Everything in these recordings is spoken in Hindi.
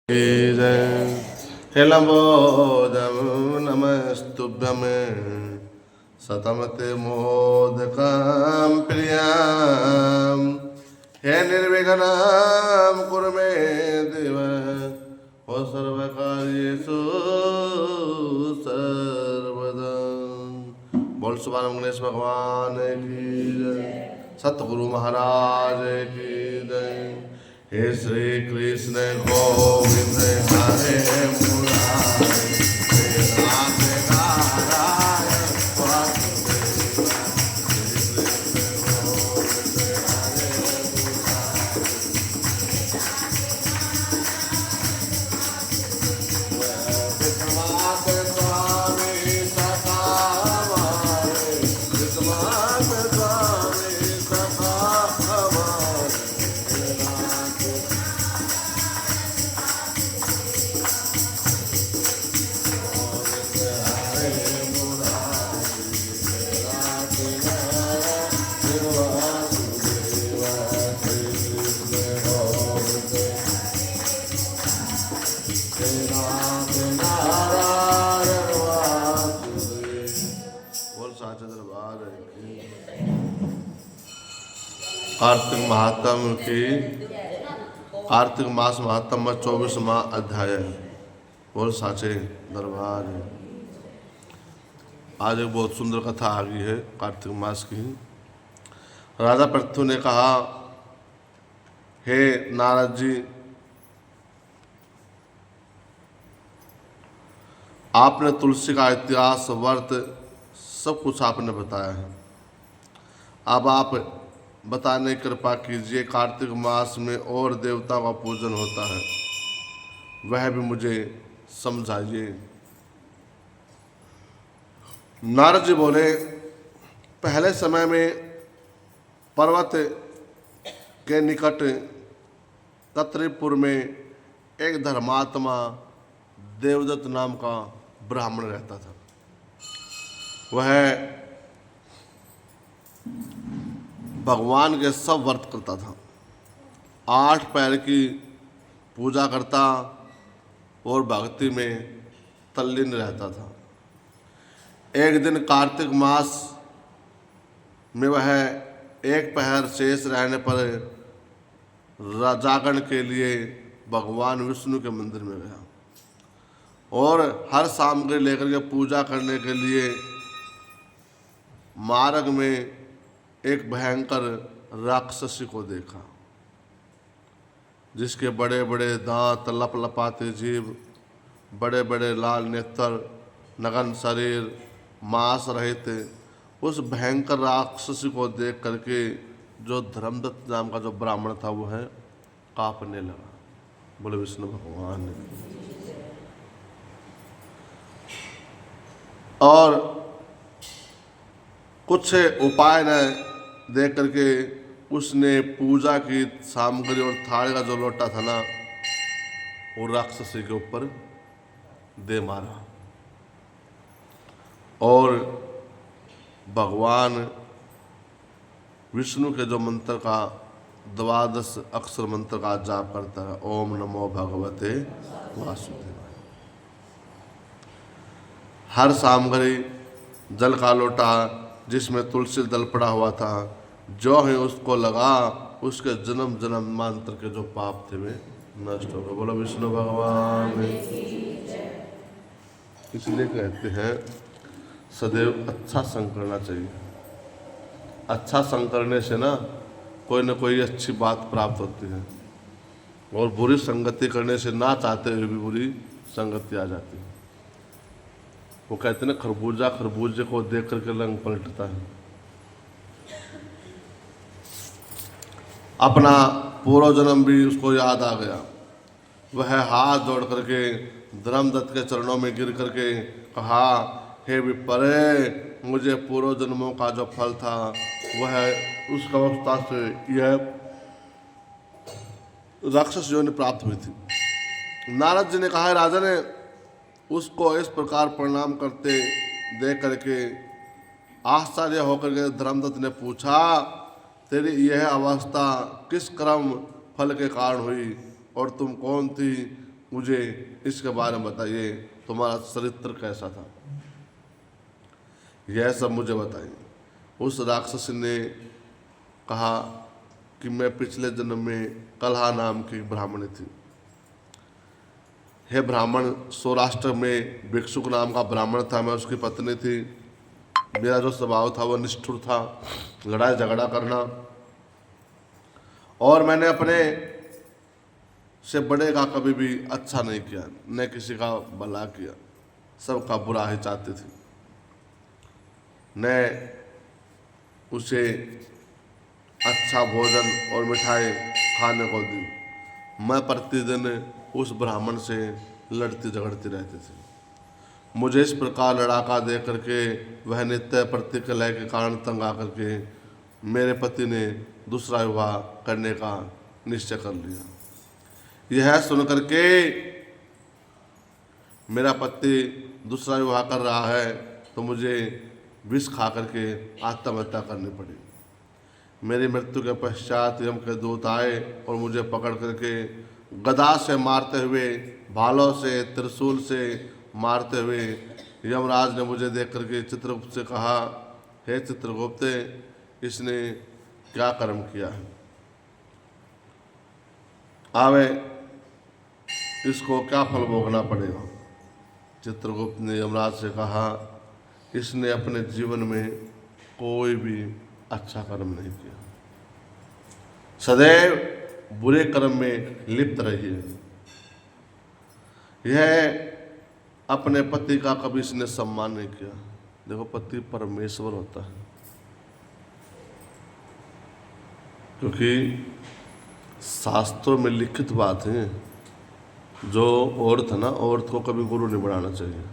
जय हे लंबोदर नमस्तुभ्यं सतमते मोदकं प्रियं हे निर्विघ्नं कुरु मे देव ओ सर्वकार्येषु सर्वदा। बोल सुभान गणेश भगवान की जय, सतगुरु महाराज की जय। हे श्री कृष्ण गोविंद हरे मुरारी, हे नाथ नारायण वासुदेव, श्री कृष्ण गोविंद हरे मुरारी। विश्वनाथ स्वामी सखा हमारे, विश्वनाथ स्वामी सखा हमारे, कार्तिक महात्म की कार्तिक मास महात्म 24वां अध्याय। बोल साचे दरबार। आज एक बहुत सुंदर कथा आ गई है कार्तिक मास की। राजा पृथु ने कहा, हे नारद जी, आपने तुलसी का इतिहास व्रत सब कुछ आपने बताया है। अब आप बताने की कृपा कीजिए, कार्तिक मास में और देवता का पूजन होता है, वह भी मुझे समझाइए। नारद जी बोले, पहले समय में पर्वत के निकट कत्रीपुर में एक धर्मात्मा देवदत्त नाम का ब्राह्मण रहता था। वह भगवान के सब व्रत करता था, 8 पैर की पूजा करता और भक्ति में तल्लीन रहता था। एक दिन कार्तिक मास में वह एक पहर शेष रहने पर जागरण के लिए भगवान विष्णु के मंदिर में गया और हर सामग्री लेकर के पूजा करने के लिए मार्ग में एक भयंकर राक्षसी को देखा, जिसके बड़े बड़े दांत, लपलपाते जीभ, बड़े बड़े लाल नेत्र, नगन शरीर, मांस रहित उस भयंकर राक्षसी को देख करके जो धर्मदत्त नाम का जो ब्राह्मण था वो है कांपने लगा। बोले विष्णु भगवान ने। और कुछ उपाय न देख करके उसने पूजा की सामग्री और थाली का जो लोटा था ना, वो राक्षसी के ऊपर दे मारा और भगवान विष्णु के जो मंत्र का 12 अक्षर मंत्र का जाप करता है, ओम नमो भगवते वासुदेवाय। हर सामग्री, जल का लोटा जिसमें तुलसी दल पड़ा हुआ था, जो है उसको लगा, उसके जन्म जन्मांतर के जो पाप थे वे नष्ट हो गए। बोलो विष्णु भगवान। इसलिए कहते हैं सदैव अच्छा संग करना चाहिए। अच्छा संग करने से ना कोई अच्छी बात प्राप्त होती है, और बुरी संगति करने से ना चाहते हुए भी बुरी संगति आ जाती है। वो कहते हैं ना, खरबूजा खरबूजे को देख करके रंग पलटता है। अपना पूर्व जन्म भी उसको याद आ गया। वह हाथ जोड़ करके धर्मदत्त के चरणों में गिर करके कहा, हे विप्रे, मुझे पूर्व जन्मों का जो फल था वह उस अवस्था से यह राक्षस योनि प्राप्त हुई थी। नारद जी ने कहा, राजा ने उसको इस प्रकार प्रणाम करते देख करके आश्चर्य होकर के धर्मदत्त ने पूछा, तेरी यह अवस्था किस कर्म फल के कारण हुई और तुम कौन थी मुझे इसके बारे में बताइए, तुम्हारा चरित्र कैसा था, यह सब मुझे बताइए। उस राक्षस ने कहा कि मैं पिछले जन्म में कलहा नाम की ब्राह्मणी थी। हे ब्राह्मण, सौराष्ट्र में भिक्षुक नाम का ब्राह्मण था, मैं उसकी पत्नी थी। मेरा जो स्वभाव था वो निष्ठुर था, लड़ाई झगड़ा करना, और मैंने अपने से बड़े का कभी भी अच्छा नहीं किया, न किसी का भला किया, सबका बुरा ही चाहती थी। न उसे अच्छा भोजन और मिठाई खाने को दी। मैं प्रतिदिन उस ब्राह्मण से लड़ती झगड़ती रहती थी। मुझे इस प्रकार लड़ाका दे करके वह नित्य प्रतिक्रिया के कारण तंग आकर के मेरे पति ने दूसरा विवाह करने का निश्चय कर लिया। यह सुन करके मेरा पति दूसरा विवाह कर रहा है तो मुझे विष खा करके आत्महत्या करनी पड़ी। मेरी मृत्यु के पश्चात यम के दूत आए और मुझे पकड़ करके गदा से मारते हुए, भालों से, त्रिशूल से मारते हुए, यमराज ने मुझे देख करके चित्रगुप्त से कहा, हे चित्रगुप्त, इसने क्या कर्म किया है, आवे इसको क्या फल भोगना पड़ेगा। चित्रगुप्त ने यमराज से कहा, इसने अपने जीवन में कोई भी अच्छा कर्म नहीं किया, सदैव बुरे कर्म में लिप्त रही है। यह अपने पति का कभी इसने सम्मान नहीं किया। देखो, पति परमेश्वर होता है, क्योंकि शास्त्रों में लिखित बात है, जो औरत है ना, औरत को कभी गुरु नहीं बनाना चाहिए,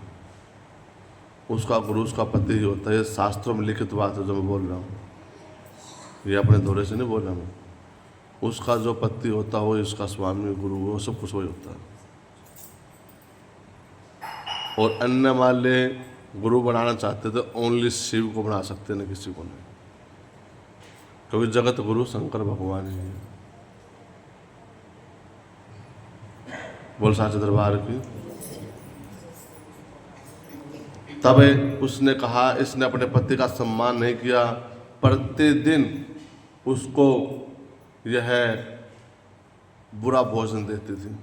उसका गुरु उसका पति ही होता है। शास्त्रों में लिखित बात है जो मैं बोल रहा हूँ, ये अपने दौरे से नहीं बोल रहा मैं। उसका जो पति होता है वो इसका स्वामी, गुरु, वो सब कुछ वही होता है। और अन्य वाले गुरु बनाना चाहते तो ओनली शिव को बना सकते न, किसी को नहीं, क्योंकि जगत गुरु शंकर भगवान ही है। बोल साचे दरबार की। तब उसने कहा, इसने अपने पति का सम्मान नहीं किया, प्रतिदिन उसको यह बुरा भोजन देती थी।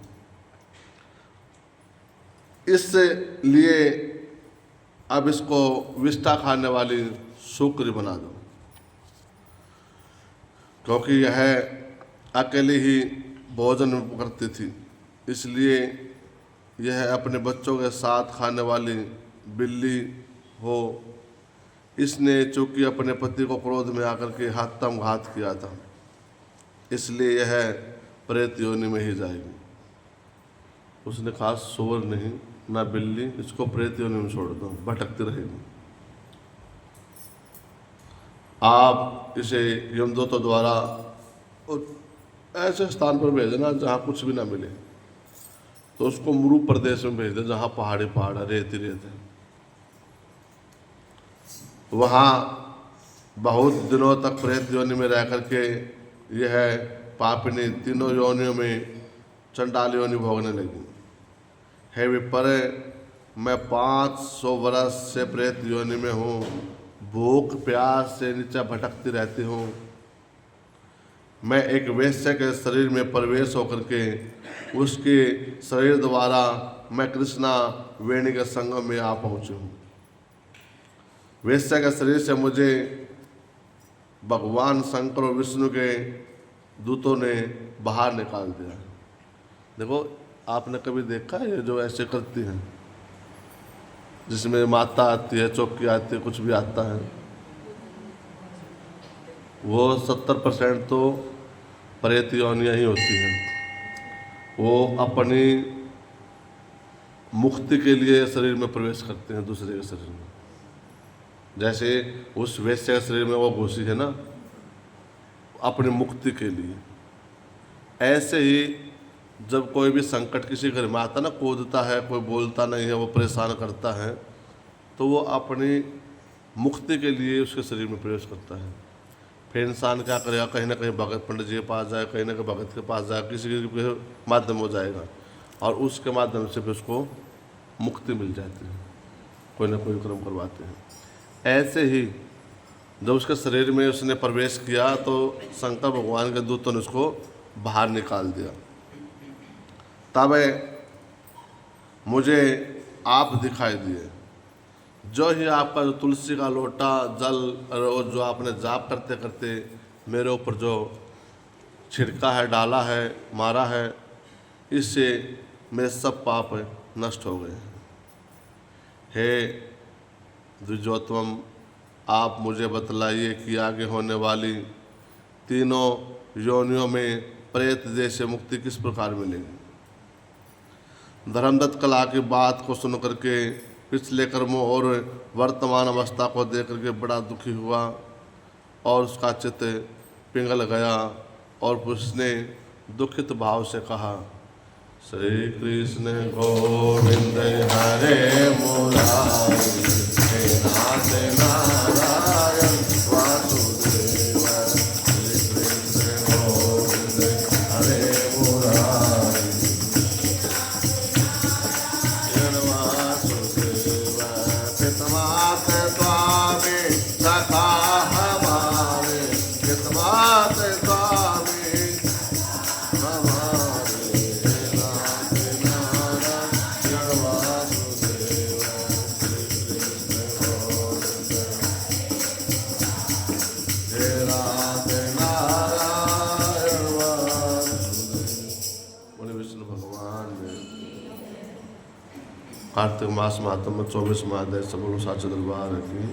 इसलिए अब इसको विष्ठा खाने वाली शुक्र बना दो, क्योंकि यह अकेली ही भोजन करती थी, इसलिए यह अपने बच्चों के साथ खाने वाली बिल्ली हो। इसने चूंकि अपने पति को क्रोध में आकर के आत्मघात किया था, इसलिए यह प्रेत योनि में ही जाएगी। उसने कहा, सुअर नहीं ना बिल्ली, इसको प्रेत योनि में छोड़ दो, भटकती रहेगी। आप इसे यमदूतों द्वारा ऐसे स्थान पर भेजना जहाँ कुछ भी ना मिले, तो उसको मरु प्रदेश में भेज दे, जहाँ पहाड़ी पहाड़ है, रेत ही रेत है। वहाँ बहुत दिनों तक प्रेत योनि में रह करके यह पापिनी तीनों योनियों में चंडाल योनि भोगने लगी। हे विपर, मैं 500 वर्ष से प्रेत योनि में हूँ, भूख प्यास से नीचे भटकती रहती हूँ। मैं एक वेश्या के शरीर में प्रवेश होकर के उसके शरीर द्वारा मैं कृष्णा वेणी के संगम में आ पहुँची हूँ। वेश्या के शरीर से मुझे भगवान शंकर और विष्णु के दूतों ने बाहर निकाल दिया। देखो, आपने कभी देखा है ये जो ऐसे करती हैं, जिसमें माता आती है, चौकी आती है, कुछ भी आता है, वो 70% तो प्रेत योनियाँ ही होती हैं। वो अपनी मुक्ति के लिए शरीर में प्रवेश करते हैं, दूसरे के शरीर में। जैसे उस वैश्य के शरीर में वो घुसी है ना, अपनी मुक्ति के लिए। ऐसे ही जब कोई भी संकट किसी घर में आता ना, कूदता है, कोई बोलता नहीं है, वो परेशान करता है, तो वो अपनी मुक्ति के लिए उसके शरीर में प्रवेश करता है। फिर इंसान क्या करेगा, कहीं ना कहीं भगत पंडित जी के पास जाए, कहीं ना कहीं भगत के पास जाए, किसी के माध्यम हो जाएगा। और उसके माध्यम से फिर उसको मुक्ति मिल जाती है, कोई ना कोई कर्म करवाते हैं। ऐसे ही जब उसके शरीर में उसने प्रवेश किया तो शंकर भगवान के दूतों ने उसको बाहर निकाल दिया। तब मुझे आप दिखाई दिए, जो ही आपका जो तुलसी का लोटा जल और जो आपने जाप करते करते मेरे ऊपर जो छिड़का है, डाला है, मारा है, इससे मेरे सब पाप नष्ट हो गए। हे द्विजोत्तम, आप मुझे बतलाइए कि आगे होने वाली तीनों योनियों में प्रेत जैसे मुक्ति किस प्रकार मिलेगी। धर्मदत्त कला की बात को सुन करके पिछले कर्मों और वर्तमान अवस्था को देख करके बड़ा दुखी हुआ और उसका चित्त पिघल गया और उसने दुखित भाव से कहा, श्री कृष्ण गोविंद हरे मुरारी, हे नाथ नारायण वासुदेव, श्री कृष्ण गोविंद हरे मुरारी, वासुदेव, पितमात स्वामी सखा हमारे, पितमात स्वामी हमारे, नाथ नारायण वासुदेव, श्री कृष्ण गोविंद हे नाथ नारायण वासुदेव। बोले विष्णु भगवान ने कार्तिक मास महात्म 24 महादय सब साच दरबार की